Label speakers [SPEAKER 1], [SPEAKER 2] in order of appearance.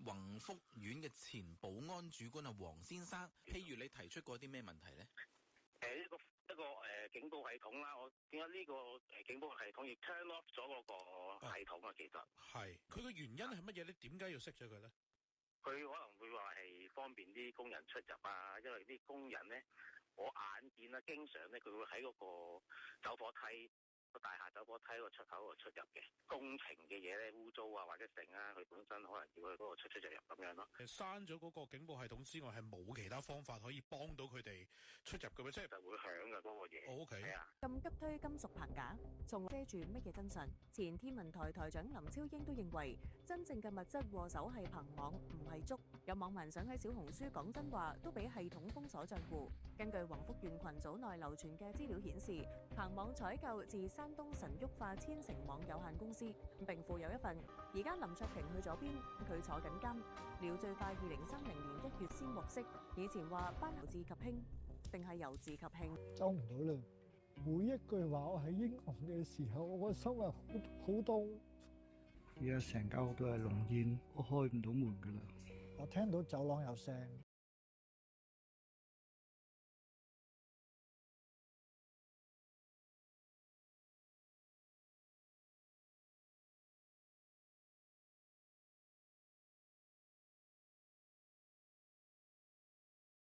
[SPEAKER 1] 宏福苑嘅前保安主管啊黃先生，譬如你提出過啲咩問題咧？
[SPEAKER 2] 一個警報系統啦，我點解呢個警報系統要 turn off 咗嗰個系統啊？其實
[SPEAKER 3] 係佢個原因係乜嘢咧？點解要熄咗佢咧？
[SPEAKER 2] 佢可能會話係方便啲工人出入啊，因為啲工人咧，我眼見啦，經常咧佢會喺嗰個走火梯。個大廈走火梯個出口度出入嘅工程嘅嘢咧，污糟啊或者剩啊，佢本身可能要去嗰個出入咁樣咯。
[SPEAKER 3] 刪咗嗰個警報系統之外，係冇其他方法可以幫到佢哋出入嘅咩？即係
[SPEAKER 2] 就會響嘅嗰個嘢。
[SPEAKER 3] O K。
[SPEAKER 2] 係啊。
[SPEAKER 4] 咁急推金屬棚架，仲遮住乜嘢真相？前天文台台長林超英都認為，真正嘅物質禍首係棚網，唔係竹。有網民想喺小紅書講真話，都俾系統封鎖賬戶。根據宏福苑群組內流傳嘅資料顯示，棚網採購自山東神旭化千城網有限公司，並附有一份。而家林卓廷去咗邊？佢坐緊監，料最快2030年1月先獲釋。以前話班由治及興，定係由治及興？
[SPEAKER 5] 走唔到啦！每一句話我係英雄嘅時候，我個心係好痛。
[SPEAKER 6] 而家成間屋都係濃煙，我開唔到門噶啦。
[SPEAKER 5] 我聽到走廊有聲。